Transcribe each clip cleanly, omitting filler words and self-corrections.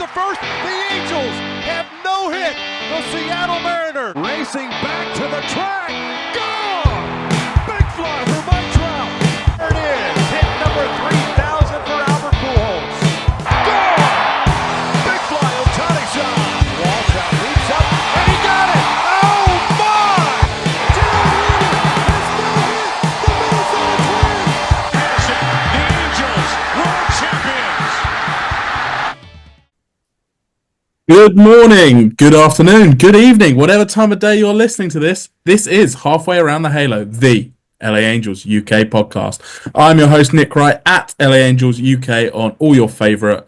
to first. The Angels have no hit. The Seattle Mariners racing back to the track. Gone! Big fly for Mike Trout. There it is. Hit number 3,000 for Albert Pujols. Gone! Big fly, Ohtani shot. Walshot leaps up, and he got it. Oh, my! Jared has no hit. The Minnesota Twins. The Angels, world champions. Good morning, good afternoon, good evening, whatever time of day you're listening to this. This is Halfway Around the Halo, the LA Angels UK podcast. I'm your host, Nick Wright, at LA Angels UK on all your favourite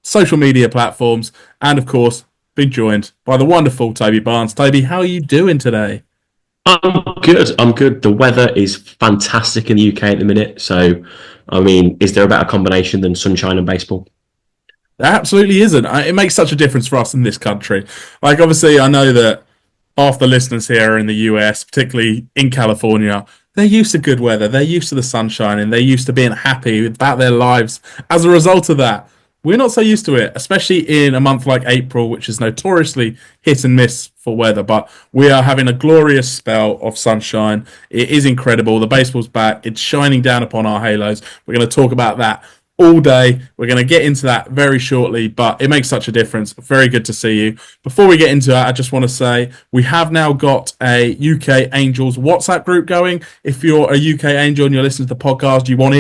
social media platforms. And of course, been joined by the wonderful Toby Barnes. Toby, how are you doing today? I'm good. The weather is fantastic in the UK at the minute. So, I mean, is there a better combination than sunshine and baseball? There absolutely isn't. It makes such a difference for us in this country. Like, obviously, I know that half the listeners here are in the US, particularly in California. They're used to good weather. They're used to the sunshine, and they're used to being happy about their lives. As a result of that, we're not so used to it, especially in a month like April, which is notoriously hit and miss for weather. But we are having a glorious spell of sunshine. It is incredible. The baseball's back. It's shining down upon our halos. We're going to talk about that all day. We're going to get into that very shortly, but it makes such a difference. Very good to see you. Before we get into it, I just want to say we have now got a UK Angels WhatsApp group going. If you're a UK Angel and you're listening to the podcast, you want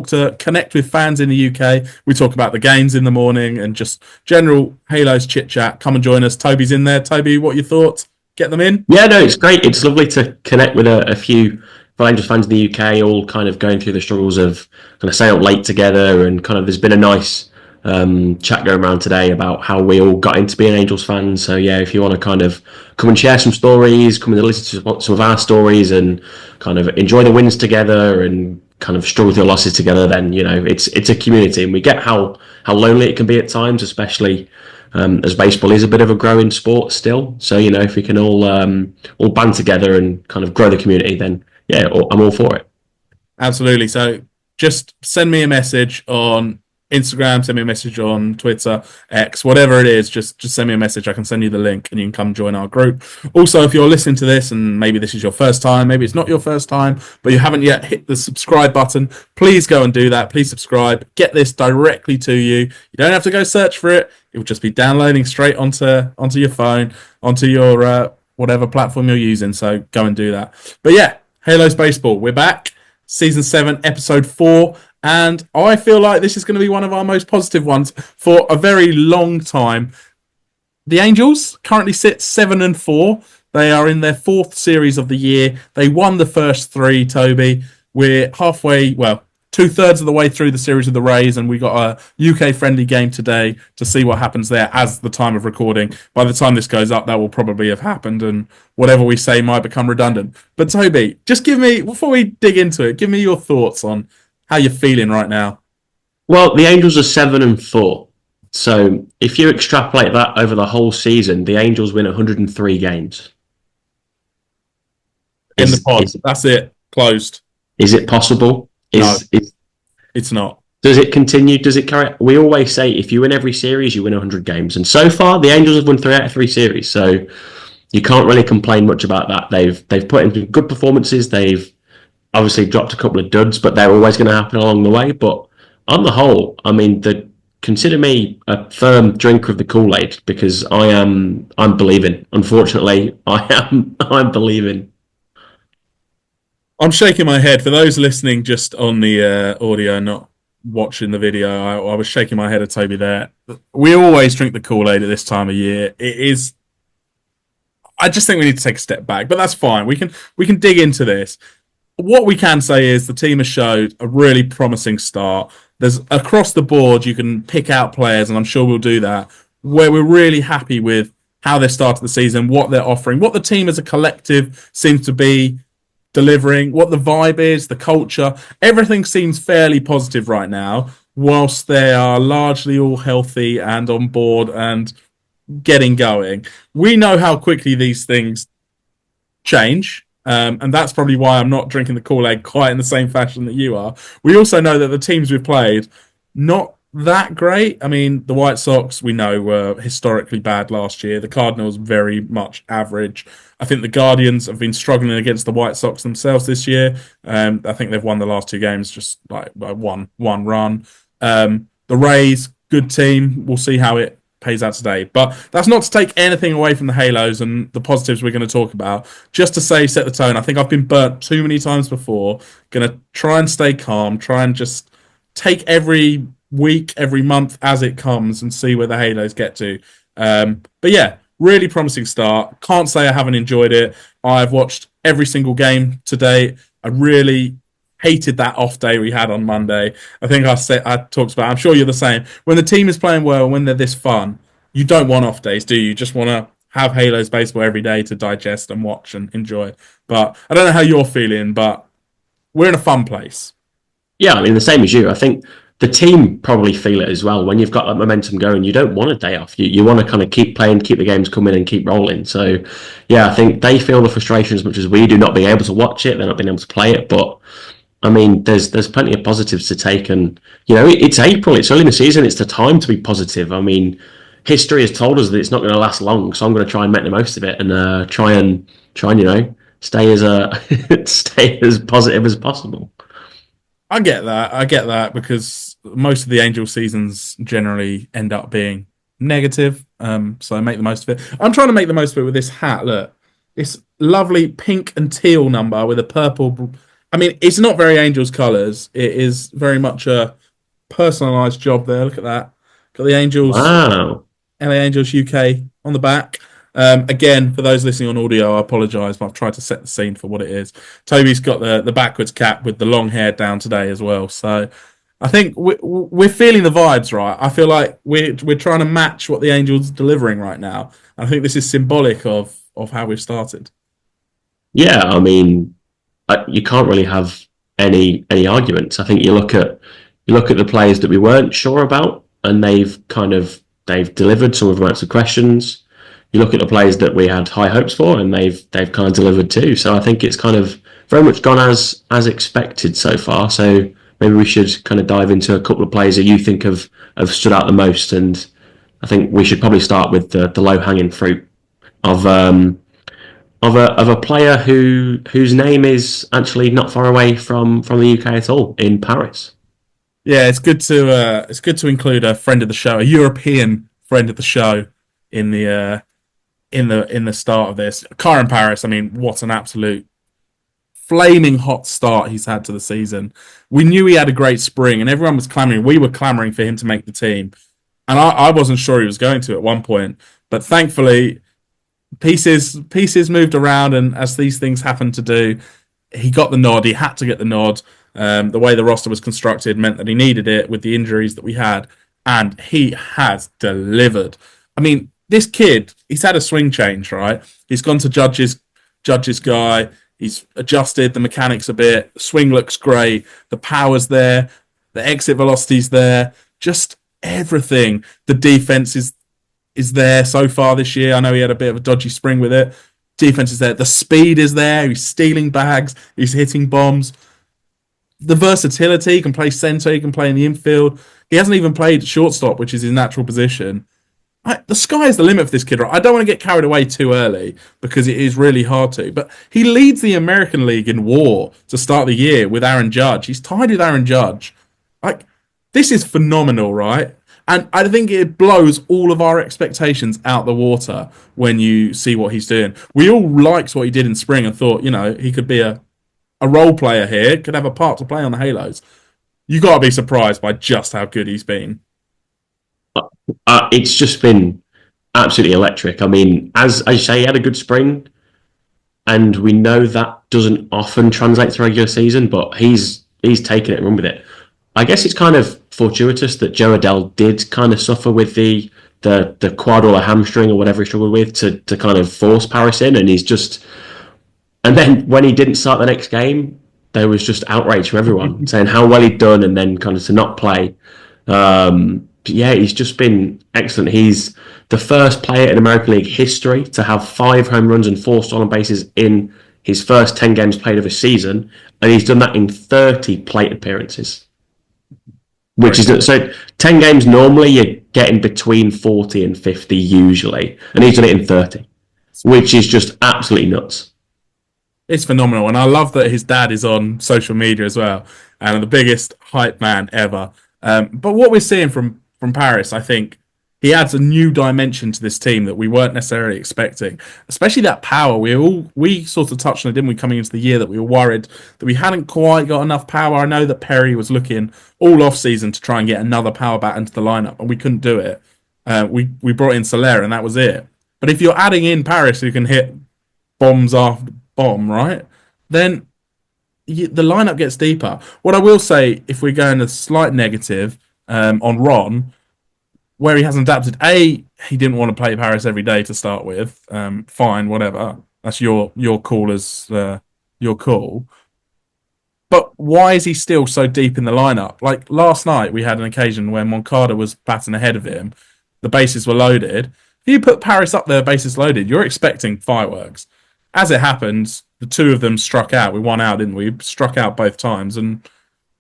to connect with fans in the UK. We talk about the games in the morning and just general Halos chit chat. Come and join us. Toby's in there. Toby, what are your thoughts? Get them in? Yeah, no, it's great. It's lovely to connect with a few Angels fans in the UK, all kind of going through the struggles of kind of staying up late together, and kind of there's been a nice chat going around today about how we all got into being Angels fans. So yeah, if you want to kind of come and share some stories, come and listen to some of our stories, and kind of enjoy the wins together and kind of struggle through the losses together, then you know it's a community, and we get how lonely it can be at times, especially as baseball is a bit of a growing sport still. So you know, if we can all band together and kind of grow the community, then yeah, I'm all for it. Absolutely. So just send me a message on Instagram, send me a message on Twitter, X, whatever it is, just send me a message. I can send you the link and you can come join our group. Also, if you're listening to this and maybe this is your first time, maybe it's not your first time, but you haven't yet hit the subscribe button, please go and do that. Please subscribe. Get this directly to you. You don't have to go search for it. It will just be downloading straight onto your phone, onto your whatever platform you're using. So go and do that. But yeah, Halos Baseball, we're back. Season 7, Episode 4. And I feel like this is going to be one of our most positive ones for a very long time. The Angels currently sit 7-4. They are in their 4th series of the year. They won the first 3, Toby. We're halfway, well, 2/3 of the way through the series of the Rays, and we got a UK-friendly game today to see what happens there as the time of recording. By the time this goes up, that will probably have happened, and whatever we say might become redundant. But Toby, just give me, before we dig into it, give me your thoughts on how you're feeling right now. Well, the Angels are 7-4. So if you extrapolate that over the whole season, the Angels win 103 games. In the pod. That's it. Closed. Is it possible? No, it's not. Does it continue? Does it carry? We always say if you win every series, you win 100 games. And so far, the Angels have won 3 out of 3 series. So you can't really complain much about that. They've put in good performances. They've obviously dropped a couple of duds, but they're always going to happen along the way. But on the whole, I mean, consider me a firm drinker of the Kool-Aid, because I'm believing. Unfortunately, I'm believing. I'm shaking my head. For those listening just on the audio, not watching the video, I was shaking my head at Toby there. We always drink the Kool-Aid at this time of year. It is. I just think we need to take a step back, but that's fine. We can dig into this. What we can say is the team has showed a really promising start. There's across the board, you can pick out players, and I'm sure we'll do that, where we're really happy with how they started the season, what they're offering, what the team as a collective seems to be delivering, what the vibe is, the culture. Everything seems fairly positive right now, whilst they are largely all healthy and on board and getting going. We know how quickly these things change. And that's probably why I'm not drinking the Kool-Aid quite in the same fashion that you are. We also know that the teams we've played, not that great. I mean, the White Sox, we know, were historically bad last year. The Cardinals, very much average. I think the Guardians have been struggling against the White Sox themselves this year. I think they've won the last two games just like by one run. The Rays, good team. We'll see how it pays out today. But that's not to take anything away from the Halos and the positives we're going to talk about. Just to say, set the tone. I think I've been burnt too many times before. Going to try and stay calm, try and just take every week, every month as it comes and see where the Halos get to. But yeah, really promising start. Can't say I haven't enjoyed it. I've watched every single game today. I really hated that off day we had on Monday. I think I talked about. I'm sure you're the same. When the team is playing well, when they're this fun, you don't want off days, do you? You just want to have Halos baseball every day to digest and watch and enjoy. But I don't know how you're feeling, but we're in a fun place. Yeah, I mean, the same as you. I think the team probably feel it as well. When you've got that momentum going, you don't want a day off. You want to kind of keep playing, keep the games coming and keep rolling. So, yeah, I think they feel the frustration as much as we do, not being able to watch it, they're not being able to play it. But, I mean, there's plenty of positives to take. And, you know, it's April, it's early in the season, it's the time to be positive. I mean, history has told us that it's not going to last long. So I'm going to try and make the most of it and try and, you know, stay as stay as positive as possible. I get that. I get that because most of the Angel seasons generally end up being negative. So I make the most of it. I'm trying to make the most of it with this hat. Look, this lovely pink and teal number with a purple. I mean, it's not very Angels colours. It is very much a personalised job there. Look at that. Got the Angels, Wow. LA Angels UK on the back. Again, for those listening on audio, I apologise, but I've tried to set the scene for what it is. Toby's got the backwards cap with the long hair down today as well. So I think we're feeling the vibes, right? I feel like we're trying to match what the Angels are delivering right now. I think this is symbolic of how we've started. Yeah, I mean, you can't really have any arguments. I think you look at the players that we weren't sure about, and they've delivered. Some of them answered questions. You look at the players that we had high hopes for, and they've kind of delivered too. So I think it's kind of very much gone as expected so far. So maybe we should kind of dive into a couple of players that you think have stood out the most. And I think we should probably start with the low hanging fruit of a player whose name is actually not far away from the UK at all, in Paris. Yeah, it's good to include a friend of the show, a European friend of the show, in the start of this. Karen Paris, I mean, what an absolute flaming hot start he's had to the season. We knew he had a great spring, and everyone was clamoring. We were clamoring for him to make the team, and I wasn't sure he was going to at one point. But thankfully, pieces moved around, and as these things happen to do, he got the nod. He had to get the nod. The way the roster was constructed meant that he needed it with the injuries that we had, and he has delivered. I mean, this kid, he's had a swing change, right? He's gone to Judge's guy. He's adjusted the mechanics a bit. The swing looks great. The power's there. The exit velocity's there. Just everything. The defense is there so far this year. I know he had a bit of a dodgy spring with it. Defense is there. The speed is there. He's stealing bags. He's hitting bombs. The versatility. He can play center. He can play in the infield. He hasn't even played shortstop, which is his natural position. The sky is the limit for this kid, right? I don't want to get carried away too early because it is really hard to. But he leads the American League in WAR to start the year with Aaron Judge. He's tied with Aaron Judge. Like, this is phenomenal, right? And I think it blows all of our expectations out the water when you see what he's doing. We all liked what he did in spring and thought, you know, he could be a role player here, could have a part to play on the Halos. You got to be surprised by just how good he's been. It's just been absolutely electric. I mean, as you say, he had a good spring, and we know that doesn't often translate to regular season, but he's taken it and run with it. I guess it's kind of fortuitous that Joe Adele did kind of suffer with the quad or the hamstring or whatever he struggled with to kind of force Paris in, and and then when he didn't start the next game, there was just outrage from everyone saying how well he'd done, and then kind of to not play. Yeah, he's just been excellent. He's the first player in American League history to have 5 home runs and 4 stolen bases in his first 10 games played of a season, and he's done that in 30 plate appearances. which is so 10 games normally you're getting between 40 and 50 usually, and he's done it in 30, which is just absolutely nuts. It's phenomenal, and I love that his dad is on social media as well, and the biggest hype man ever. But what we're seeing from Paris, I think he adds a new dimension to this team that we weren't necessarily expecting, especially that power. We sort of touched on it, didn't we, coming into the year, that we were worried that we hadn't quite got enough power. I know that Perry was looking all off season to try and get another power bat into the lineup, and we couldn't do it. We brought in Soler, and that was it. But if you're adding in Paris, who can hit bombs after bomb, right? Then the lineup gets deeper. What I will say, if we're going a slight negative on Ron, where he hasn't adapted, he didn't want to play Paris every day to start with. Fine, whatever. That's your call as your call. But why is he still so deep in the lineup? Like last night, we had an occasion where Moncada was batting ahead of him. The bases were loaded. If you put Paris up there, bases loaded, you're expecting fireworks. As it happened, the two of them struck out. We won out, didn't we? Struck out both times and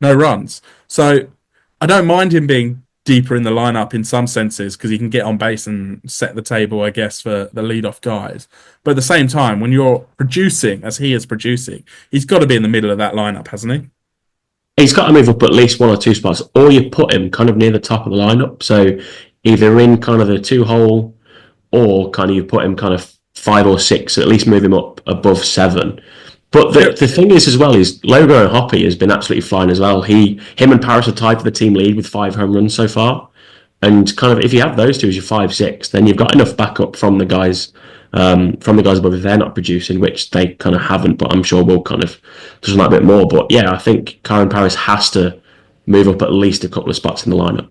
no runs. So I don't mind him being deeper in the lineup in some senses because he can get on base and set the table, I guess, for the lead-off guys. But at the same time, when you're producing, as he is producing, he's got to be in the middle of that lineup, hasn't he? He's got to move up at least 1 or 2 spots, or you put him kind of near the top of the lineup. So either in kind of the 2-hole, or kind of you put him kind of 5 or 6, so at least move him up above 7. But the thing is as well is Logo and Hoppy has been absolutely flying as well. Him and Paris are tied for the team lead with 5 home runs so far. And kind of if you have those two as your 5-6, then you've got enough backup from the guys above if they're not producing, which they kind of haven't, but I'm sure we'll kind of touch on that a bit more. But yeah, I think Karen Paris has to move up at least a couple of spots in the lineup.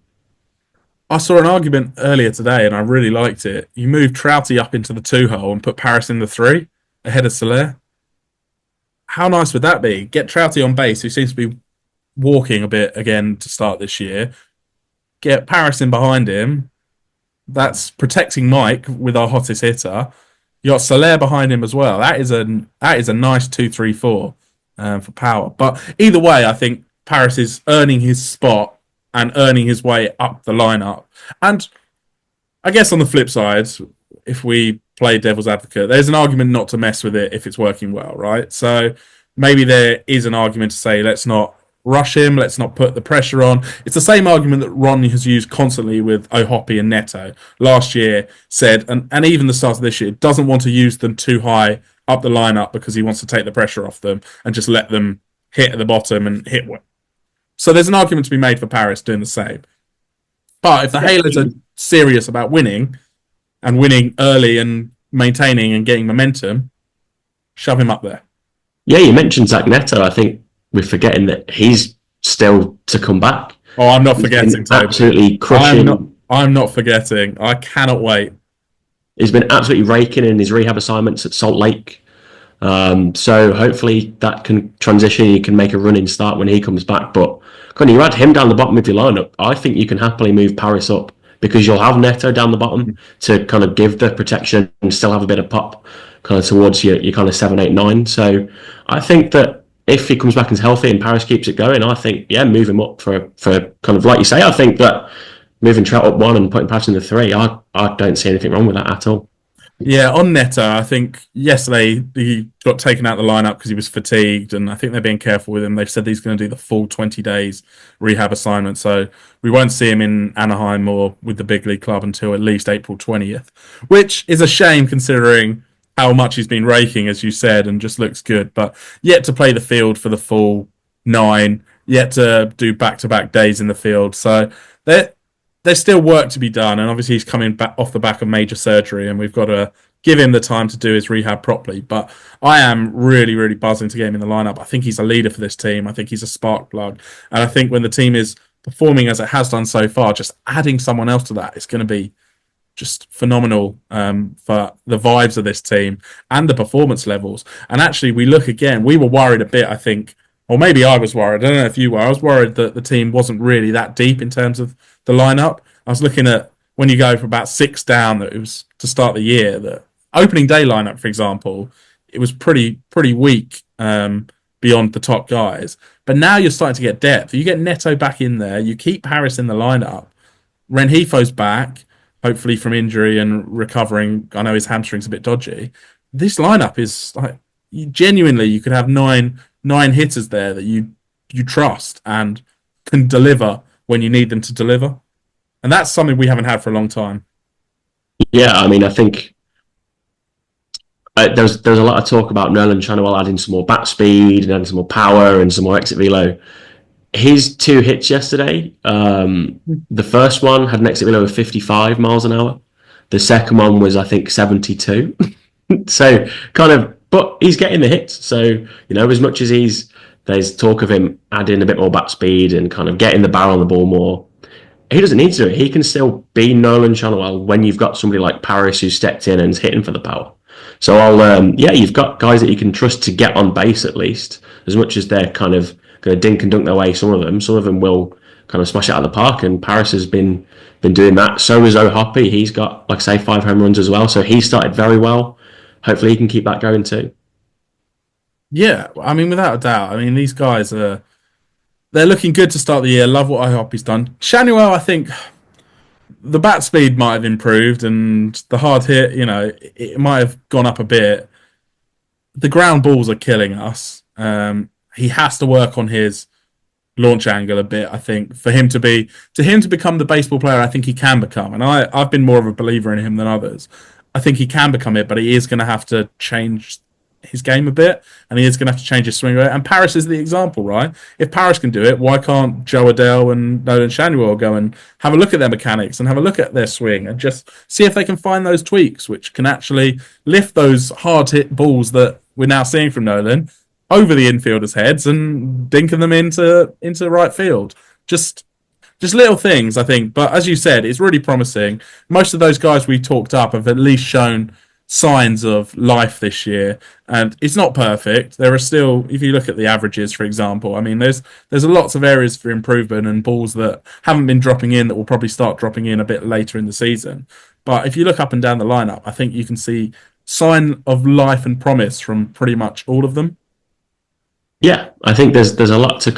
I saw an argument earlier today, and I really liked it. You move Trouty up into the 2-hole and put Paris in the 3 ahead of Soler. How nice would that be? Get Trouty on base, who seems to be walking a bit again to start this year. Get Paris in behind him. That's protecting Mike with our hottest hitter. You got Soler behind him as well. That is a nice 2-3-4 for power. But either way, I think Paris is earning his spot and earning his way up the lineup. And I guess on the flip side, if we play devil's advocate, there's an argument not to mess with it if it's working well, right? So maybe there is an argument to say, let's not rush him, let's not put the pressure on. It's the same argument that Ron has used constantly with O'Hoppy and Neto. Last year said, and even the start of this year, doesn't want to use them too high up the lineup because he wants to take the pressure off them and just let them hit at the bottom and hit. So there's an argument to be made for Paris doing the same. But if the Halos are serious about winning and winning early and maintaining and getting momentum, shove him up there. Yeah, you mentioned Zach Neto. I think we're forgetting that he's still to come back. Oh, I'm not forgetting, Toby. Absolutely crushing. I'm not forgetting. I cannot wait. He's been absolutely raking in his rehab assignments at Salt Lake. So hopefully that can transition. You can make a running start when he comes back. But when you add him down the bottom of your lineup, I think you can happily move Paris up because you'll have Neto down the bottom to kind of give the protection and still have a bit of pop kind of towards your kind of 7, 8, 9. So I think that if he comes back and is healthy and Paris keeps it going, I think, yeah, move him up for kind of like you say. I think that moving Trout up 1 and putting Paris in the 3, I don't see anything wrong with that at all. Yeah, on Neto, I think yesterday he got taken out of the lineup because he was fatigued, and I think they're being careful with him. They've said he's going to do the full 20 days rehab assignment, so we won't see him in Anaheim or with the big league club until at least April 20th, which is a shame considering how much he's been raking, as you said, and just looks good. But yet to play the field for the full 9, yet to do back-to-back days in the field. So there's still work to be done, and obviously he's coming back off the back of major surgery, and we've got to give him the time to do his rehab properly. But I am really, really buzzing to get him in the lineup. I think he's a leader for this team. I think he's a spark plug. And I think when the team is performing as it has done so far, just adding someone else to that is going to be just phenomenal for the vibes of this team and the performance levels. And actually, we look again, we were worried a bit, I think, or maybe I was worried. I don't know if you were. I was worried that the team wasn't really that deep in terms of the lineup. I was looking at when you go for about 6 down, that it was to start the year. The opening day lineup, for example, it was pretty weak. beyond the top guys. But now you're starting to get depth. You get Neto back in there. You keep Harris in the lineup. Renjifo's back, hopefully from injury and recovering. I know his hamstring's a bit dodgy. This lineup is like genuinely you could have nine hitters there that you trust and can deliver when you need them to deliver. And that's something we haven't had for a long time. Yeah, I mean, I think there's a lot of talk about Nolan Channel adding some more bat speed and adding some more power and some more exit velo. His 2 hits yesterday, the first one had an exit velo of 55 miles an hour. The second one was, I think, 72. So kind of, but he's getting the hits. So, you know, as much as there's talk of him adding a bit more bat speed and kind of getting the barrel on the ball more, he doesn't need to do it. He can still be Nolan Channel when you've got somebody like Paris who stepped in and is hitting for the power. So you've got guys that you can trust to get on base at least, as much as they're kind of going to dink and dunk their way. Some of them will kind of smash it out of the park, and Paris has been doing that. So is O'Hoppe. He's got, like I say, 5 home runs as well. So he started very well. Hopefully he can keep that going too. Yeah, I mean, without a doubt. I mean, these guys they're looking good to start the year. Love what O'Hoppe's done. Shanuel, I think the bat speed might have improved and the hard hit, you know, it might have gone up a bit. The ground balls are killing us. He has to work on his launch angle a bit, I think, for him to become the baseball player I think he can become. And I've been more of a believer in him than others. I think he can become it, but he is going to have to change his game a bit, and he is going to have to change his swing rate. And Paris is the example, right? If Paris can do it, why can't Joe Adele and Nolan Shanuel go and have a look at their mechanics and have a look at their swing and just see if they can find those tweaks which can actually lift those hard hit balls that we're now seeing from Nolan over the infielders' heads and dinking them into right field. Just little things, I think. But as you said, it's really promising. Most of those guys we talked up have at least shown signs of life this year, and it's not perfect. There are still, if you look at the averages, for example, I mean, there's lots of areas for improvement and balls that haven't been dropping in that will probably start dropping in a bit later in the season. But if you look up and down the lineup, I think you can see sign of life and promise from pretty much all of them. Yeah, I think there's a lot to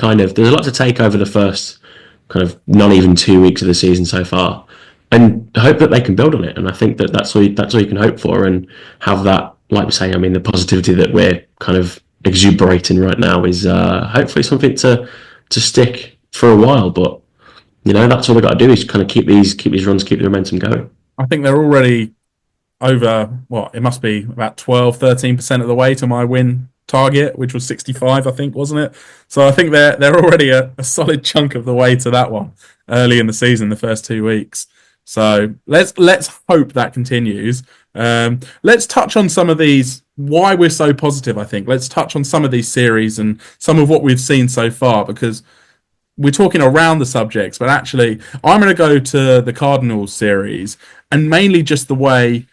take over the first kind of not even 2 weeks of the season so far, and hope that they can build on it. And I think that's all you can hope for, and have that, like we say, I mean, the positivity that we're kind of exuberating right now is hopefully something to stick for a while. But you know, that's all they got to do is kind of keep these runs, keep the momentum going. I think they're already over, it must be about 12-13% of the way to my win target, which was 65, I think, wasn't it? So I think they're already a solid chunk of the way to that one early in the season, the first 2 weeks. So let's hope that continues. Let's touch on some of these, why we're so positive, I think. Let's touch on some of these series and some of what we've seen so far, because we're talking around the subjects, but actually I'm going to go to the Cardinals series, and mainly just the way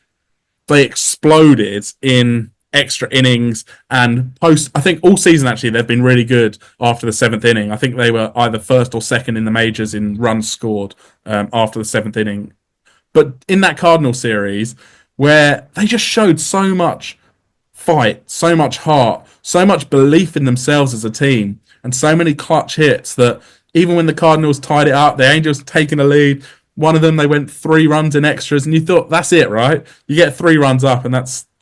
they exploded in extra innings and post. I think all season actually they've been really good after the 7th inning. I think they were either first or second in the majors in runs scored after the 7th inning. But in that Cardinal series, where they just showed so much fight, so much heart, so much belief in themselves as a team, and so many clutch hits that even when the Cardinals tied it up, the Angels taking a lead. One of them, they went 3 runs in extras, and you thought, that's it, right? You get 3 runs up, and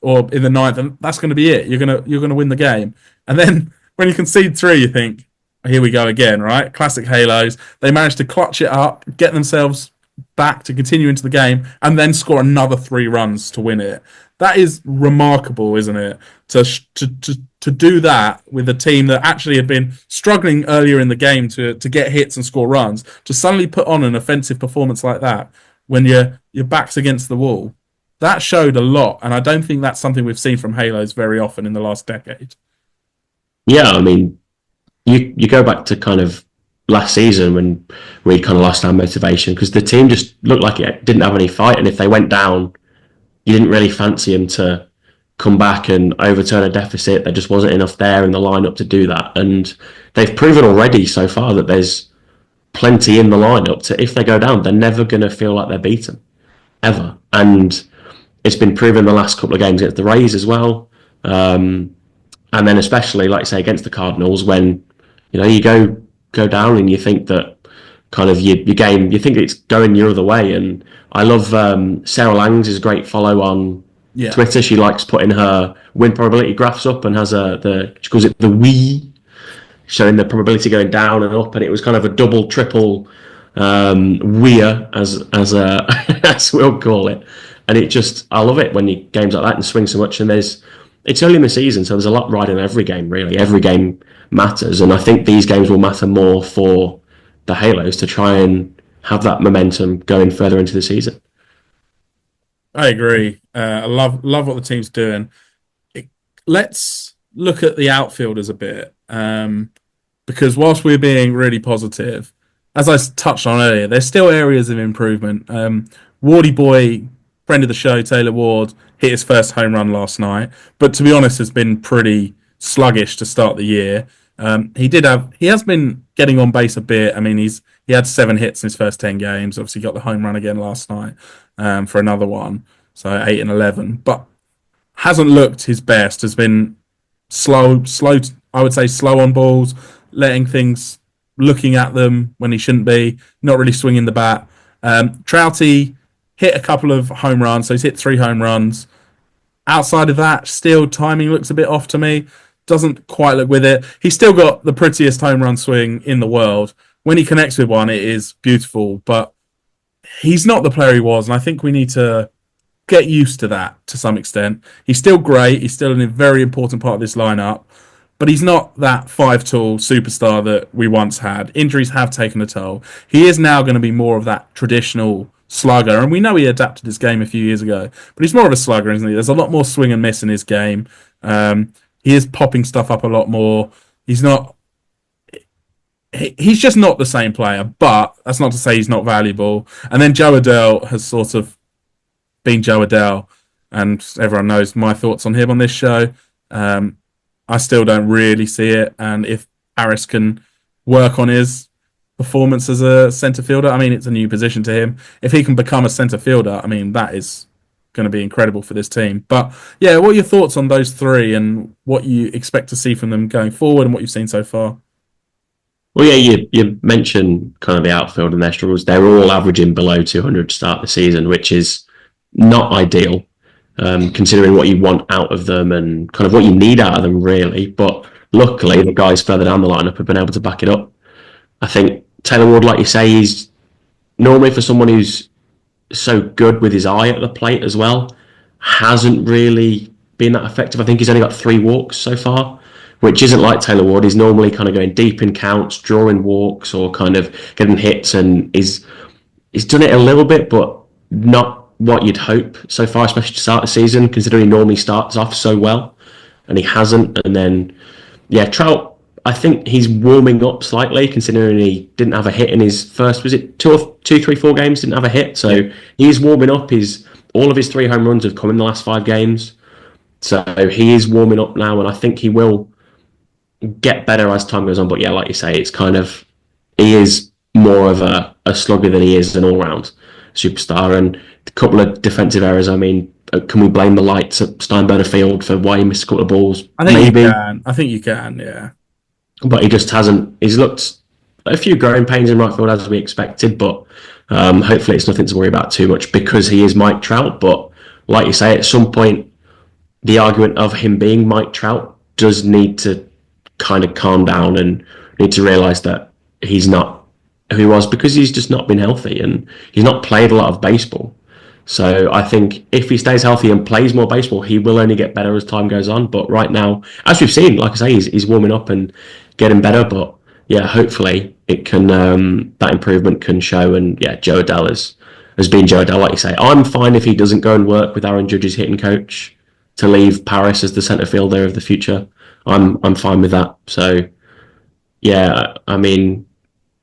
or in the 9th, and that's going to be it. You're gonna win the game. And then when you concede 3, you think, here we go again, right? Classic Halos. They managed to clutch it up, get themselves back to continue into the game, and then score another 3 runs to win it. That is remarkable, isn't it? To do that with a team that actually had been struggling earlier in the game to get hits and score runs, to suddenly put on an offensive performance like that when your back's against the wall. That showed a lot, and I don't think that's something we've seen from Halos very often in the last decade. Yeah, I mean, you go back to kind of last season when we kind of lost our motivation because the team just looked like it didn't have any fight, and if they went down, you didn't really fancy them to come back and overturn a deficit. There just wasn't enough there in the lineup to do that, and they've proven already so far that there's plenty in the lineup to, if they go down, they're never going to feel like they're beaten, ever. And it's been proven the last couple of games against the Rays as well. And And then especially, like I say, against the Cardinals, when you go down and you think that kind of your game, you think it's going your other way. And I love Sarah Lang's great follow on Twitter. She likes putting her win probability graphs up and has she calls it the Wii, showing the probability going down and up. And it was kind of a double, triple weir as as we'll call it. And I love it when you games like that and swing so much. And it's early in the season, so there's a lot riding on every game, really. Every game matters. And I think these games will matter more for the Halos to try and have that momentum going further into the season. I agree. I love what the team's doing. Let's look at the outfielders a bit, because whilst we're being really positive, as I touched on earlier, there's still areas of improvement. Wardy Boy, friend of the show, Taylor Ward, hit his first home run last night, but to be honest, has been pretty sluggish to start the year. He has been getting on base a bit. I mean, he had 7 hits in his first 10 games. Obviously, got the home run again last night for another one, so 8 and 11. But hasn't looked his best. Has been slow. I would say slow on balls, looking at them when he shouldn't be. Not really swinging the bat. Trouty hit a couple of home runs, so he's hit 3 home runs. Outside of that, still timing looks a bit off to me. Doesn't quite look with it. He's still got the prettiest home run swing in the world. When he connects with one, it is beautiful, but he's not the player he was, and I think we need to get used to that to some extent. He's still great. He's still a very important part of this lineup, but he's not that 5-tool superstar that we once had. Injuries have taken a toll. He is now going to be more of that traditional slugger, and we know he adapted his game a few years ago, but he's more of a slugger, isn't he? There's a lot more swing and miss in his game. He is popping stuff up a lot more. He's just not the same player, but that's not to say he's not valuable. And then Joe Adele has sort of been Joe Adele, and everyone knows my thoughts on him on this show. I still don't really see it, and if Harris can work on his performance as a centre fielder, I mean, it's a new position to him. If he can become a centre fielder, I mean, that is going to be incredible for this team. But yeah, what are your thoughts on those 3 and what you expect to see from them going forward and what you've seen so far? Well, yeah, you mentioned kind of the outfield and their struggles. They're all averaging below 200 to start the season, which is not ideal, considering what you want out of them and kind of what you need out of them, really. But luckily, the guys further down the lineup have been able to back it up. I think Taylor Ward, like you say, he's normally, for someone who's so good with his eye at the plate as well, hasn't really been that effective. I think he's only got 3 walks so far, which isn't like Taylor Ward. He's normally kind of going deep in counts, drawing walks, or kind of getting hits, and he's done it a little bit, but not what you'd hope so far, especially to start the season, considering he normally starts off so well, and he hasn't. And then, yeah, Trout, I think he's warming up slightly, considering he didn't have a hit in his first, was it 2, 3, 4 games, didn't have a hit. So he's warming up. All of his 3 home runs have come in the last 5 games. So he is warming up now, and I think he will get better as time goes on. But yeah, like you say, it's kind of, he is more of a slugger than he is an all-round superstar. And a couple of defensive errors, I mean, can we blame the lights at Steinbrenner Field for why he missed a couple of balls? I think you can. I think you can, yeah. But he just hasn't. He's looked a few growing pains in right field as we expected, but hopefully it's nothing to worry about too much because he is Mike Trout. But like you say, at some point, the argument of him being Mike Trout does need to kind of calm down and need to realise that he's not who he was, because he's just not been healthy and he's not played a lot of baseball. So I think if he stays healthy and plays more baseball, he will only get better as time goes on. But right now, as we've seen, like I say, he's warming up and getting better. But yeah, hopefully it can that improvement can show. And yeah, Joe Adele has been Joe Adele, like you say. I'm fine if he doesn't go and work with Aaron Judge's hitting coach to leave Paris as the centre fielder of the future. I'm fine with that. So yeah, I mean,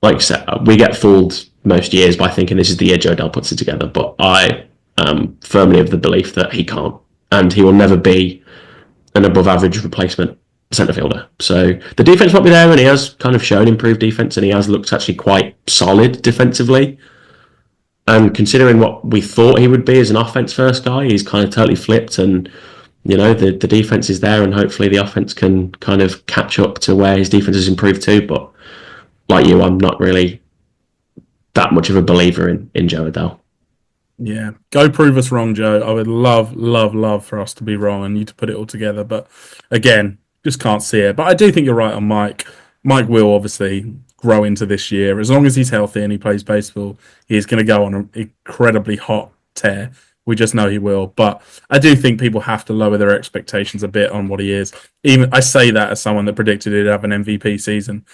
like I said, we get fooled most years by thinking this is the year Joe Adele puts it together. But I am firmly of the belief that he can't, and he will never be an above average replacement centre fielder. So the defence might be there, and he has kind of shown improved defence, and he has looked actually quite solid defensively. And considering what we thought he would be as an offense first guy, he's kind of totally flipped. And the defense is there, and hopefully the offense can kind of catch up to where his defense has improved too. But like you, I'm not really that much of a believer in Joe Adele. Yeah, go prove us wrong, Joe. I would love, love, love for us to be wrong and you to put it all together. But again, just can't see it. But I do think you're right on Mike. Mike will obviously grow into this year. As long as he's healthy and he plays baseball, he's going to go on an incredibly hot tear. We just know he will. But I do think people have to lower their expectations a bit on what he is. Even I say that as someone that predicted he'd have an MVP season.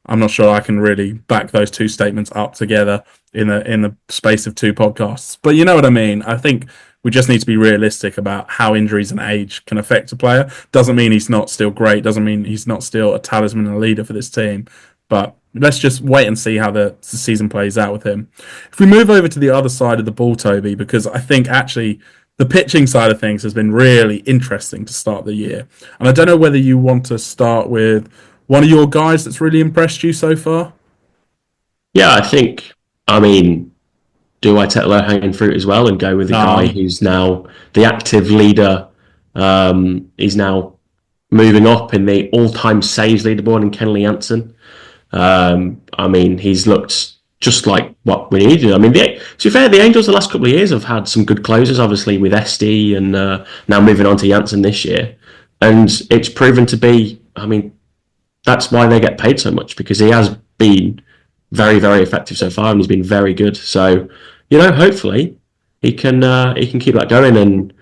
I'm not sure I can really back those two statements up together in the space of two podcasts. But you know what I mean? I think we just need to be realistic about how injuries and age can affect a player. Doesn't mean he's not still great. Doesn't mean he's not still a talisman and a leader for this team. But let's just wait and see how the season plays out with him. If we move over to the other side of the ball, Toby, because I think actually the pitching side of things has been really interesting to start the year. And I don't know whether you want to start with one of your guys that's really impressed you so far. Yeah, I mean, do I take low hanging fruit as well and go with the guy who's now the active leader? He's now moving up in the all-time saves leaderboard in Kenley Jansen. I mean, he's looked just like what we needed. I mean, to be fair, the Angels the last couple of years have had some good closers, obviously with SD and now moving on to Jansen this year, and it's proven to be. I mean, that's why they get paid so much, because he has been very, very effective so far, and he's been very good. So, hopefully he can keep that going. And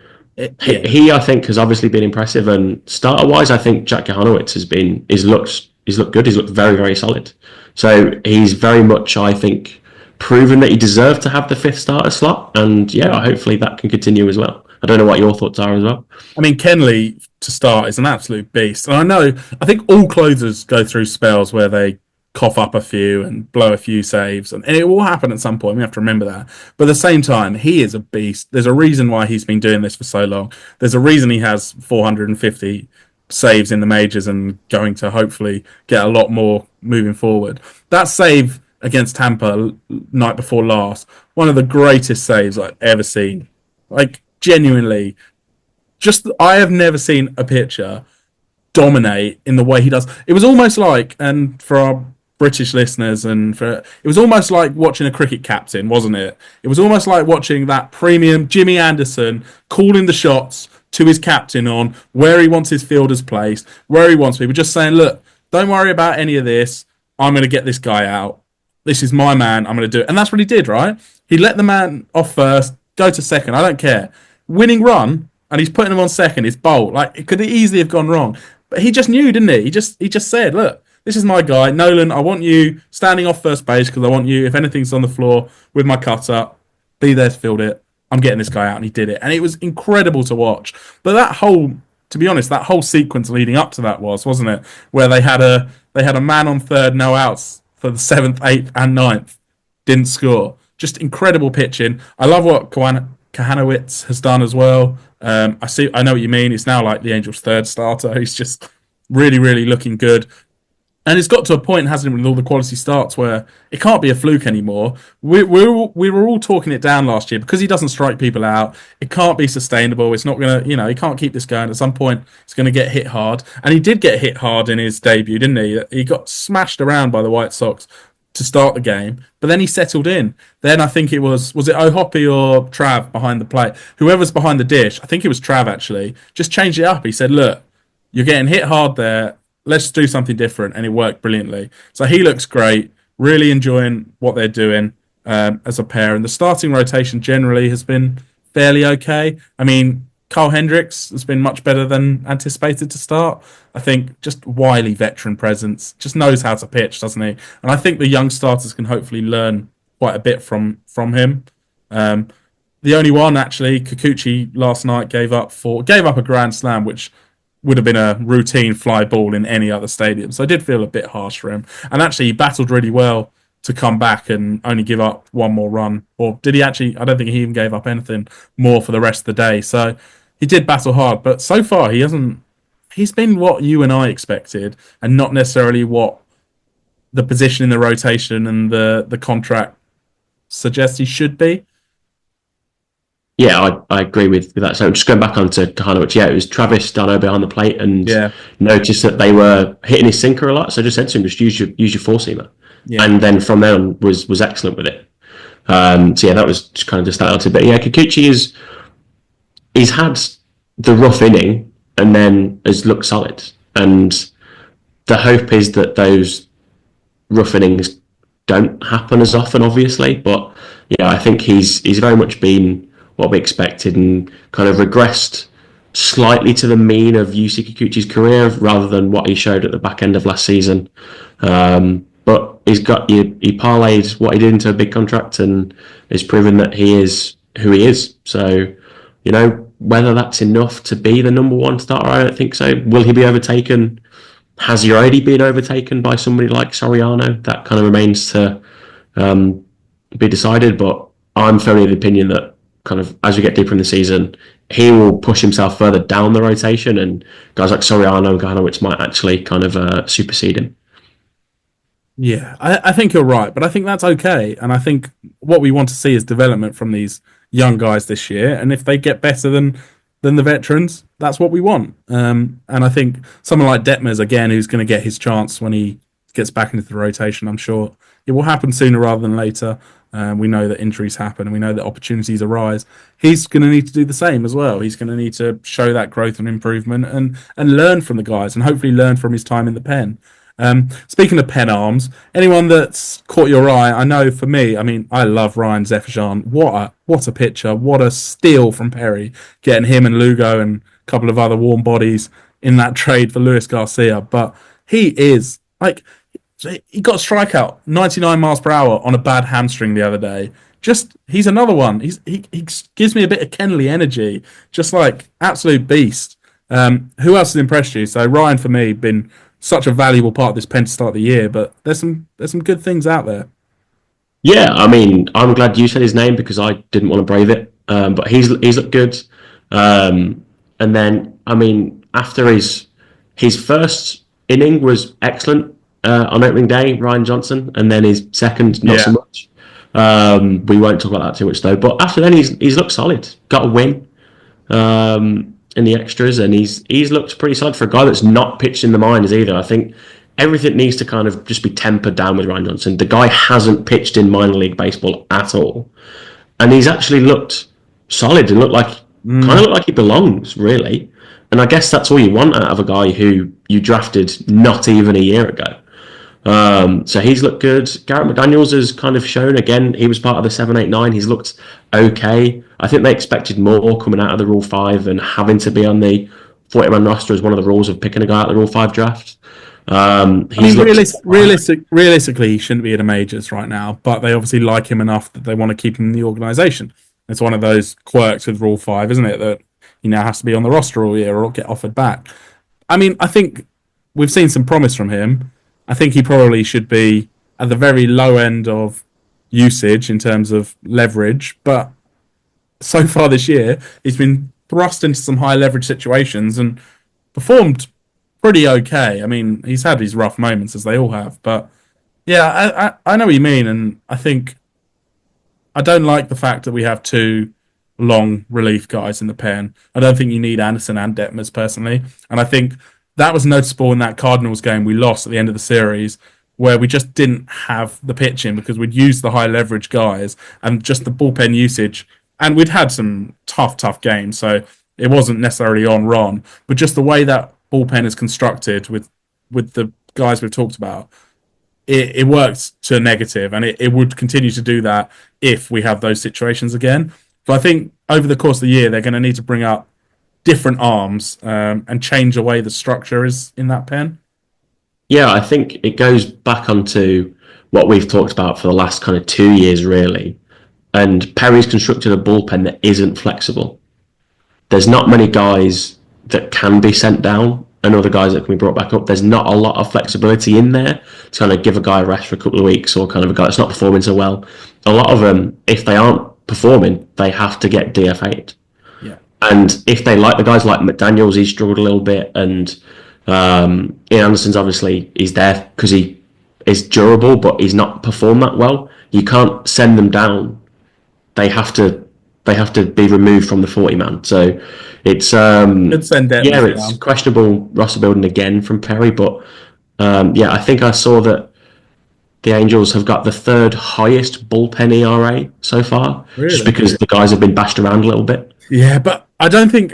he I think has obviously been impressive. And starter wise, I think Jack Johanowitz he's looked good. He's looked very, very solid. So he's very much, I think, proven that he deserved to have the fifth starter slot. And hopefully that can continue as well. I don't know what your thoughts are as well. I mean, Kenley, to start, is an absolute beast. And I think all closers go through spells where they cough up a few and blow a few saves. And it will happen at some point. We have to remember that. But at the same time, he is a beast. There's a reason why he's been doing this for so long. There's a reason he has 450 saves in the majors and going to hopefully get a lot more moving forward. That save against Tampa night before last, one of the greatest saves I've ever seen. Like, genuinely, I have never seen a pitcher dominate in the way he does. It was almost like, and for our British listeners, it was almost like watching a cricket captain, wasn't it? It was almost like watching that premium Jimmy Anderson calling the shots to his captain on where he wants his fielders placed, where he wants people, just saying, look, don't worry about any of this. I'm going to get this guy out. This is my man. I'm going to do it. And that's what he did, right? He let the man off first, go to second. I don't care. Winning run, and he's putting him on second. It's bold. Like, it could easily have gone wrong. But he just knew, didn't he? He just said, look, this is my guy. Nolan, I want you standing off first base because I want you, if anything's on the floor with my cutter, be there to field it. I'm getting this guy out, and he did it. And it was incredible to watch. But to be honest, that whole sequence leading up to that wasn't it? Where they had a man on third, no outs for the 7th, 8th, and 9th. Didn't score. Just incredible pitching. I love what Kahanowitz has done as well. I know what you mean. It's now like the Angels' third starter. He's just really, really looking good. And it's got to a point, hasn't it, with all the quality starts where it can't be a fluke anymore. We were all talking it down last year because he doesn't strike people out. It can't be sustainable. It's not going to, he can't keep this going. At some point, it's going to get hit hard. And he did get hit hard in his debut, didn't he? He got smashed around by the White Sox to start the game, but then he settled in. Then I think it was it O'Hoppe or Trav behind the plate? Whoever's behind the dish, I think it was Trav actually, just changed it up. He said, look, you're getting hit hard there. Let's do something different. And it worked brilliantly. So he looks great, really enjoying what they're doing as a pair. And the starting rotation generally has been fairly okay. I mean, Carl Hendricks has been much better than anticipated to start. I think just wily veteran presence, just knows how to pitch, doesn't he? And I think the young starters can hopefully learn quite a bit from him. The only one, actually, Kikuchi last night gave up a grand slam, which would have been a routine fly ball in any other stadium. So I did feel a bit harsh for him. And actually, he battled really well to come back and only give up one more run. Or did he actually? I don't think he even gave up anything more for the rest of the day. So he did battle hard. But so far, he hasn't. He's been what you and I expected, and not necessarily what the position in the rotation and the contract suggests he should be. Yeah, I agree with that. So just going back onto Kahanovic, yeah, it was Travis Dano behind the plate and Yeah, noticed that they were hitting his sinker a lot. So I just said to him, just use your four seamer, yeah, and then from there on was excellent with it. So yeah, that was just kind of just that. But yeah, Kikuchi he's had the rough inning and then has looked solid, and the hope is that those rough innings don't happen as often, obviously. But yeah, I think he's very much been what we expected and kind of regressed slightly to the mean of Yusi Kikuchi's career rather than what he showed at the back end of last season. But he parlayed what he did into a big contract and has proven that he is who he is. So, whether that's enough to be the number one starter, I don't think so. Will he be overtaken? Has he already been overtaken by somebody like Soriano? That kind of remains to be decided. But I'm firmly of the opinion that kind of as we get deeper in the season, he will push himself further down the rotation, and guys like Soriano and Ganovic might actually kind of supersede him. yeah. I think you're right, but I think that's okay. And I think what we want to see is development from these young guys this year. And if they get better than the veterans, that's what we want. And I think someone like Detmers, again, who's going to get his chance when he gets back into the rotation, I'm sure it will happen sooner rather than later. We know that injuries happen and we know that opportunities arise. He's going to need to do the same as well. He's going to need to show that growth and improvement and learn from the guys and hopefully learn from his time in the pen. Speaking of pen arms, anyone that's caught your eye, I know for me, I mean, I love Ryan Zeffijan. What a pitcher. What a steal from Perry, getting him and Lugo and a couple of other warm bodies in that trade for Luis Garcia. But he is, like, he got a strikeout, 99 miles per hour on a bad hamstring the other day. He's another one. He gives me a bit of Kenley energy, just like absolute beast. Who else has impressed you? So Ryan, for me, been such a valuable part of this pen to start the year, but there's some good things out there. Yeah, I mean, I'm glad you said his name because I didn't want to brave it. But he's looked good. And then, I mean, after his first inning was excellent on opening day, Ryan Johnson, and then his second not so much. We won't talk about that too much though. But after then, he's looked solid. Got a win in the extras, and he's looked pretty solid for a guy that's not pitched in the minors either. I think everything needs to kind of just be tempered down with Ryan Johnson. The guy hasn't pitched in minor league baseball at all, and he's actually looked solid and kind of looked like he belongs really. And I guess that's all you want out of a guy who you drafted not even a year ago. So he's looked good. Garrett McDaniels has kind of shown again. He was part of the 7-8-9. He's looked okay. I think they expected more coming out of the Rule 5 and having to be on the 40-man roster as one of the rules of picking a guy out of the Rule 5 draft. Realistically, he shouldn't be in the majors right now, but they obviously like him enough that they want to keep him in the organisation. It's one of those quirks with Rule 5, isn't it, that he now has to be on the roster all year or get offered back. I mean, I think we've seen some promise from him. I think he probably should be at the very low end of usage in terms of leverage, but so far this year, he's been thrust into some high leverage situations and performed pretty okay. I mean, he's had his rough moments, as they all have, but yeah, I know what you mean, and I think I don't like the fact that we have two long relief guys in the pen. I don't think you need Anderson and Detmers personally, and I think that was noticeable in that Cardinals game we lost at the end of the series, where we just didn't have the pitching because we'd used the high leverage guys and just the bullpen usage. And we'd had some tough games, so it wasn't necessarily on Ron, but just the way that bullpen is constructed with the guys we've talked about, it works to a negative, and it would continue to do that if we have those situations again. So I think over the course of the year, they're going to need to bring up different arms and change the way the structure is in that pen. Yeah, I think it goes back onto what we've talked about for the last kind of 2 years, really. And Perry's constructed a bullpen that isn't flexible. There's not many guys that can be sent down and other guys that can be brought back up. There's not a lot of flexibility in there to kind of give a guy a rest for a couple of weeks or kind of a guy that's not performing so well. A lot of them, if they aren't performing, they have to get DFA'd. Yeah. And if they like the guys like McDaniels, he's struggled a little bit, and Ian Anderson's obviously he's there because he is durable, but he's not performed that well. You can't send them down. They have to they have to be removed from the 40-man. So it's Could send Detmers it's down. questionable roster building again from Perry, but I think I saw that the Angels have got the third highest bullpen ERA so far, just Really? because the guys have been bashed around a little bit. Yeah, but I don't think.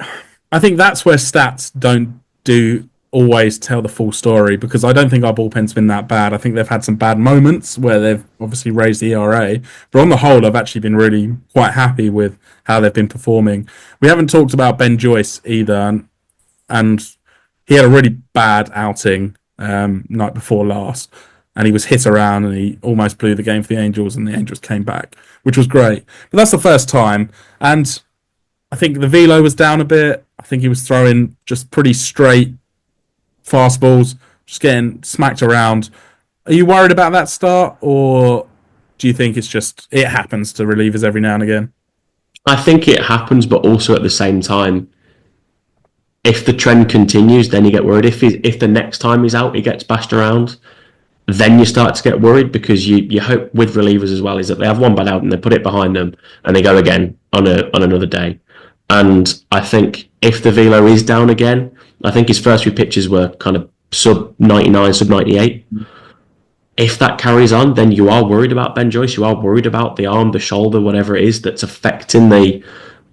I think that's where stats don't do always tell the full story, because I don't think our bullpen's been that bad. I think they've had some bad moments where they've obviously raised the ERA, but on the whole, I've actually been really quite happy with how they've been performing. We haven't talked about Ben Joyce either, and he had a really bad outing night before last, and he was hit around and he almost blew the game for the Angels, and the Angels came back, which was great. But that's the first time, and I think the velo was down a bit. I think he was throwing just pretty straight fastballs, just getting smacked around. Are you worried about that start, or do you think it's just it happens to relievers every now and again? I think it happens, but also at the same time, if the trend continues, then you get worried. If the next time he's out, he gets bashed around, then you start to get worried, because you hope with relievers as well is that they have one bad out and they put it behind them and they go again on another day. And I think if the velo is down again, I think his first few pitches were kind of sub 99, sub 98. If that carries on, then you are worried about Ben Joyce. You are worried about the arm, the shoulder, whatever it is that's affecting the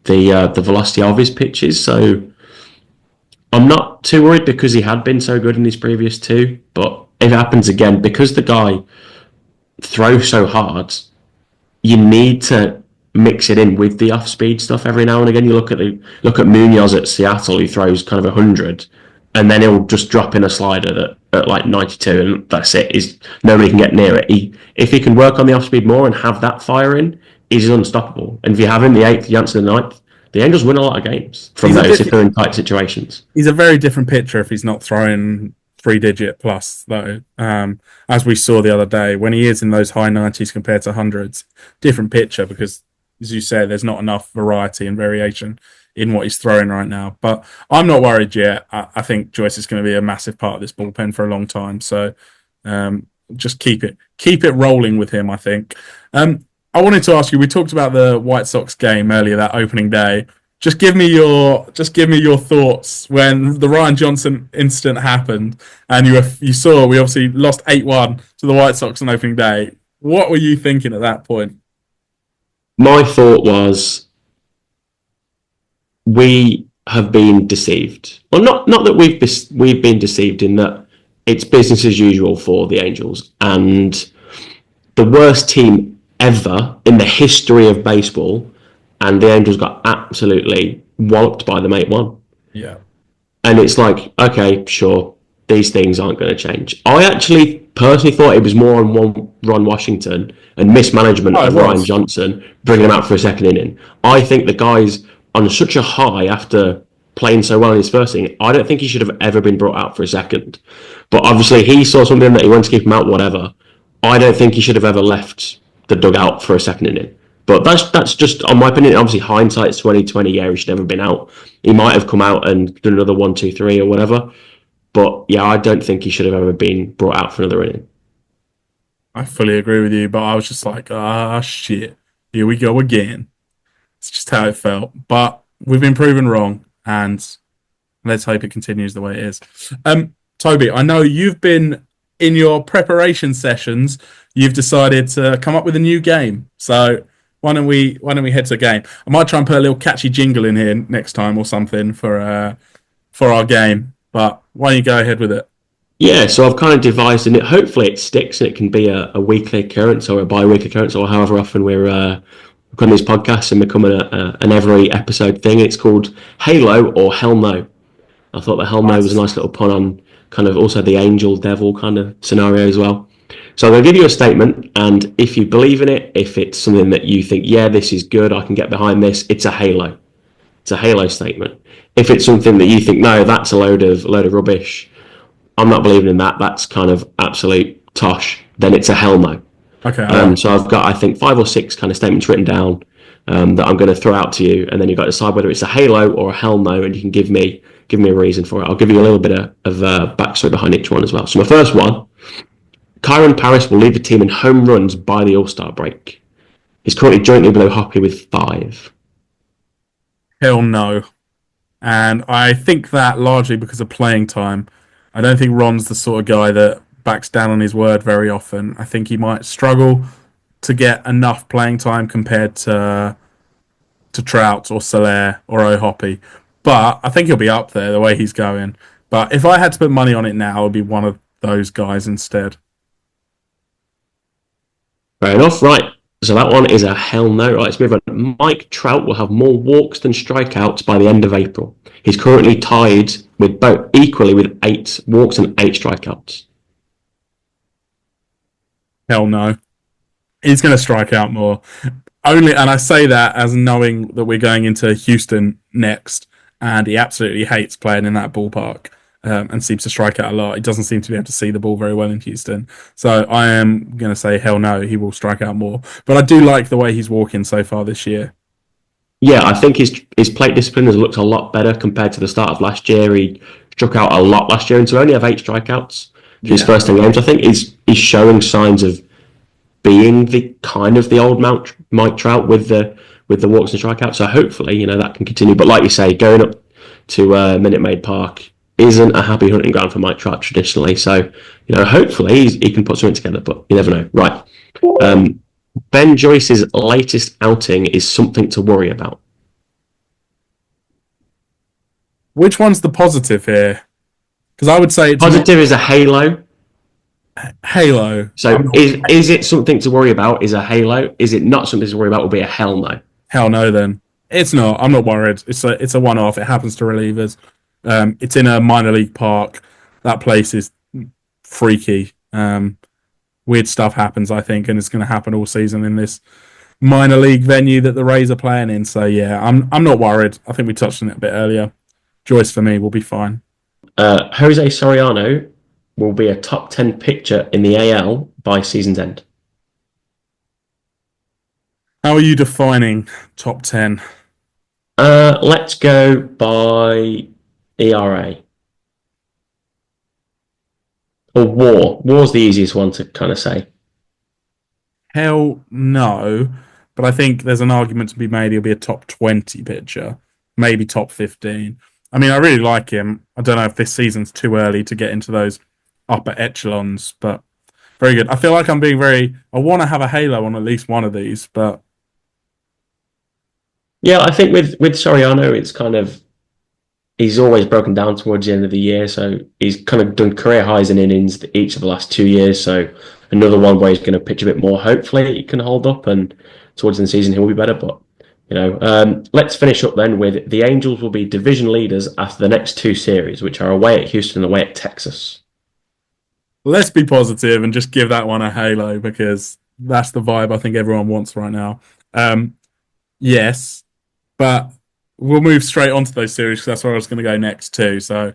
velocity of his pitches. So I'm not too worried, because he had been so good in his previous two. But if it happens again, because the guy throws so hard, you need to mix it in with the off-speed stuff every now and again. You look at Munoz at Seattle, who throws kind of 100, and then he'll just drop in a slider at like 92, and that's it. Nobody can get near it. If he can work on the off-speed more and have that fire in, he's unstoppable. And if you have him the 8th, the answer the 9th, the Angels win a lot of games from those if they're in tight situations. He's a very different pitcher if he's not throwing 3-digit plus, though. As we saw the other day, when he is in those high 90s compared to hundreds, different pitcher, because, as you say, there's not enough variety and variation in what he's throwing right now. But I'm not worried yet. I think Joyce is going to be a massive part of this bullpen for a long time. So just keep it rolling with him, I think. I wanted to ask you, we talked about the White Sox game earlier, that opening day. Just give me your thoughts when the Ryan Johnson incident happened, and you saw we obviously lost 8-1 to the White Sox on opening day. What were you thinking at that point? My thought was, we have been deceived. Well, not that we've been deceived, in that it's business as usual for the Angels, and the worst team ever in the history of baseball, and the Angels got absolutely walloped by them 8-1. Yeah. And it's like, okay, sure, these things aren't going to change. I actually personally thought it was more on Ron Washington and mismanagement of Ryan Johnson bringing him out for a second inning. I think the guy's on such a high after playing so well in his first inning. I don't think he should have ever been brought out for a second. But obviously he saw something that he wanted to keep him out, whatever. I don't think he should have ever left the dugout for a second inning. But that's just, on my opinion, obviously hindsight's 2020. Yeah, he should never have been out. He might have come out and done another 1, 2, 3 or whatever. But yeah, I don't think he should have ever been brought out for another inning. I fully agree with you, but I was just like, shit, here we go again. It's just how it felt. But we've been proven wrong, and let's hope it continues the way it is. Toby, I know you've been in your preparation sessions. You've decided to come up with a new game. So why don't we head to a game? I might try and put a little catchy jingle in here next time or something for our game. But why don't you go ahead with it? Yeah, so I've kind of devised, and hopefully it sticks, and it can be a weekly occurrence or a bi-weekly occurrence, or however often we're recording these podcasts and becoming an every episode thing. It's called Halo or Hell No. I thought that Hell No was a nice little pun on kind of also the angel devil kind of scenario as well. So I'm going to give you a statement, and if you believe in it, if it's something that you think, yeah, this is good, I can get behind this, it's a Halo. It's a Halo statement. If it's something that you think, no, that's a load of rubbish, I'm not believing in that, that's kind of absolute tosh, then it's a Hell No. Okay. So I've got, I think, 5 or 6 kind of statements written down that I'm going to throw out to you, and then you've got to decide whether it's a Halo or a Hell No, and you can give me a reason for it. I'll give you a little bit of backstory behind each one as well. So my first one, Kyron Paris will lead the team in home runs by the All-Star break. He's currently jointly below Hoppy with 5. Hell no. And I think that largely because of playing time. I don't think Ron's the sort of guy that backs down on his word very often. I think he might struggle to get enough playing time compared to Trout or Soler or O'Hoppy. But I think he'll be up there the way he's going. But if I had to put money on it now, it would be one of those guys instead. Fair enough. Right. So that one is a hell no. Right, let's move on. Mike Trout will have more walks than strikeouts by the end of April. He's currently tied with both equally with 8 walks and 8 strikeouts. Hell no. He's going to strike out more. Only, and I say that as knowing that we're going into Houston next, and he absolutely hates playing in that ballpark, and seems to strike out a lot. He doesn't seem to be able to see the ball very well in Houston. So I am going to say hell no, he will strike out more. But I do like the way he's walking so far this year. Yeah, I think his plate discipline has looked a lot better compared to the start of last year. He struck out a lot last year, and to only have 8 strikeouts for his first 10 games, I think he's showing signs of being the kind of the old Mike Trout with the walks and strikeouts. So hopefully, that can continue. But like you say, going up to Minute Maid Park isn't a happy hunting ground for Mike Trout traditionally. So hopefully he can put something together. But you never know. Right. Ben Joyce's latest outing is something to worry about. Which one's the positive here? Because I would say it's positive is a halo. Halo. So is it something to worry about? Is a halo? Is it not something to worry about? Will be a hell no. Hell no. Then it's not. I'm not worried. It's a one-off. It happens to relievers. It's in a minor league park. That place is freaky. Weird stuff happens, I think, and it's going to happen all season in this minor league venue that the Rays are playing in. So yeah, I'm not worried. I think we touched on it a bit earlier. Joyce for me will be fine. Jose Soriano will be a top 10 pitcher in the AL by season's end. How are you defining top 10? Let's go by ERA. Or WAR. WAR's the easiest one to kind of say. Hell no. But I think there's an argument to be made he'll be a top 20 pitcher. Maybe top 15. I mean, I really like him. I don't know if this season's too early to get into those upper echelons, but very good. I feel like I'm being I want to have a halo on at least one of these, but... Yeah, I think with Soriano, it's kind of... He's always broken down towards the end of the year, so he's kind of done career highs in innings each of the last 2 years, so another one where he's going to pitch a bit more. Hopefully he can hold up, and towards the end of the season he'll be better, but... let's finish up then with the Angels will be division leaders after the next 2 series, which are away at Houston and away at Texas. Let's be positive and just give that one a halo, because that's the vibe I think everyone wants right now. Yes, but we'll move straight onto those series because that's where I was going to go next too. So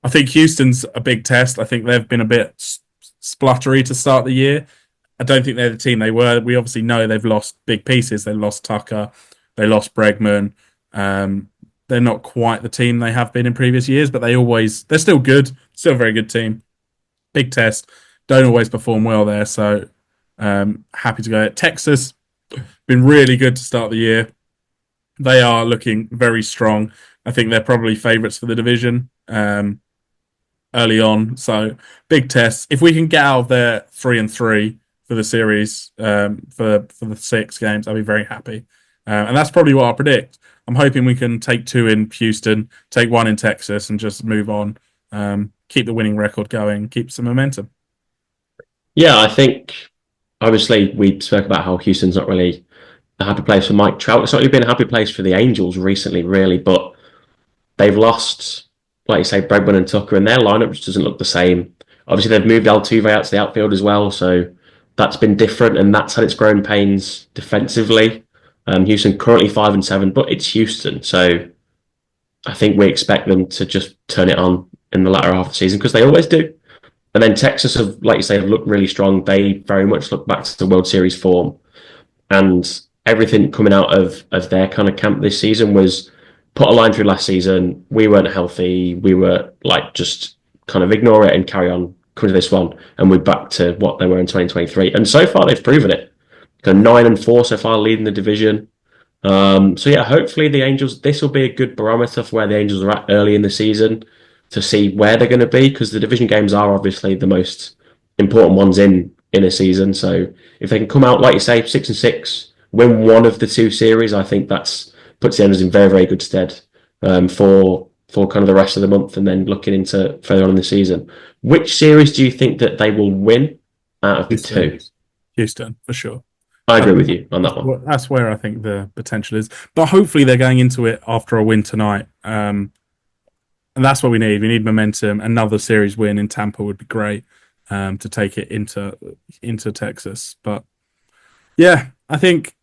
I think Houston's a big test. I think they've been a bit spluttery to start the year. I don't think they're the team they were. We obviously know they've lost big pieces. They lost Tucker. They lost Bregman. They're not quite the team they have been in previous years, but they're still good. Still a very good team. Big test. Don't always perform well there. So happy to go at Texas. Been really good to start the year. They are looking very strong. I think they're probably favourites for the division early on. So big test. If we can get out of their 3-3 for the series for the 6 games, I'll be very happy. And that's probably what I'll predict. I'm hoping we can take 2 in Houston, take 1 in Texas, and just move on. Keep the winning record going, keep some momentum. Yeah, I think obviously we spoke about how Houston's not really a happy place for Mike Trout. It's not really been a happy place for the Angels recently, really, but they've lost, like you say, Bregman and Tucker, and their lineup just doesn't look the same. Obviously, they've moved Altuve out to the outfield as well, so that's been different, and that's had its growing pains defensively. Houston currently 5-7, but it's Houston, so I think we expect them to just turn it on in the latter half of the season because they always do. And then Texas have, like you say, have looked really strong. They very much look back to the World Series form, and everything coming out of their kind of camp this season was put a line through last season. We weren't healthy. We were like just kind of ignore it and carry on, come to this one, and we're back to what they were in 2023. And so far, they've proven it. 9-4 so far, leading the division. So yeah, hopefully the Angels. This will be a good barometer for where the Angels are at early in the season to see where they're going to be, because the division games are obviously the most important ones in a season. So if they can come out, like you say, 6-6, win one of the two series, I think that's puts the Angels in very, very good stead for kind of the rest of the month, and then looking into further on in the season. Which series do you think that they will win out of the Houston, two? Houston for sure. I I agree think with you on that one. that's where I think the potential is. But hopefully they're going into it after a win tonight. And that's what we need. We need momentum. Another series win in Tampa would be great to take it into Texas. But yeah, I think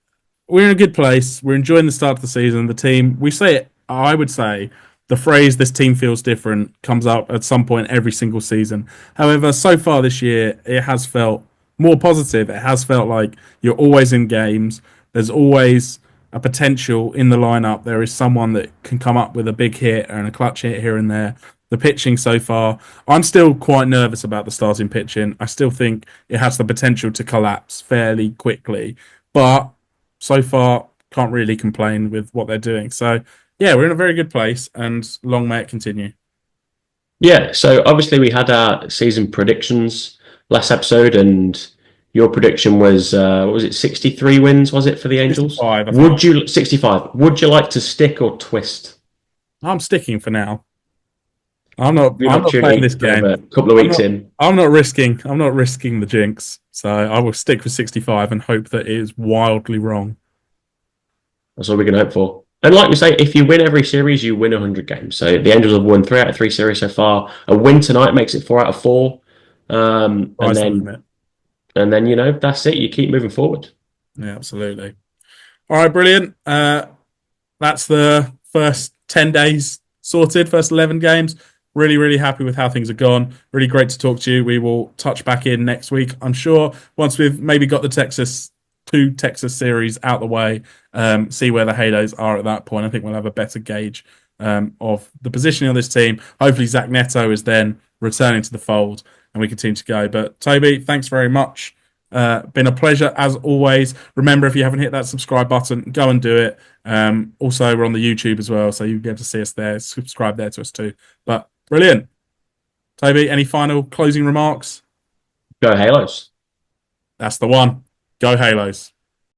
we're in a good place. We're enjoying the start of the season. The team, we say it, I would say the phrase "this team feels different" comes up at some point every single season. However, so far this year, it has felt more positive. It has felt like you're always in games. There's always a potential in the lineup. There is someone that can come up with a big hit and a clutch hit here and there. The pitching so far, I'm still quite nervous about the starting pitching. I still think it has the potential to collapse fairly quickly, but so far can't really complain with what they're doing. So yeah, we're in a very good place, and long may it continue. Yeah, so obviously we had our season predictions last episode, and your prediction was what was it, 63 wins, was it, for the Angels? 65, I think. Would you 65? Would you like to stick or twist? I'm sticking for now. I'm not. Give you an I'm not playing opportunity this kind of game. a couple of I'm weeks not. in. I'm not risking. I'm not risking the jinx. So I will stick with 65 and hope that it is wildly wrong. That's all we can hope for. And like we say, if you win every series, you win 100 games. So the Angels have won 3 out of 3 series so far. A win tonight makes it 4 out of 4. And Rise the then limit. that's it. You keep moving forward. Yeah, absolutely. All right, brilliant. That's the first 10 days sorted, first 11 games. Really, really happy with how things have gone. Really great to talk to you. We will touch back in next week, I'm sure, once we've maybe got the Texas series out the way, see where the Halos are at that point. I think we'll have a better gauge of the positioning of this team. Hopefully, Zach Neto is then returning to the fold and we continue to go. But Toby, thanks very much. Been a pleasure as always. Remember, if you haven't hit that subscribe button, go and do it. Also, we're on the YouTube as well, so you'll be able to see us there. Subscribe there to us too. But brilliant. Toby, any final closing remarks? Go Halos. That's the one. Go Halos.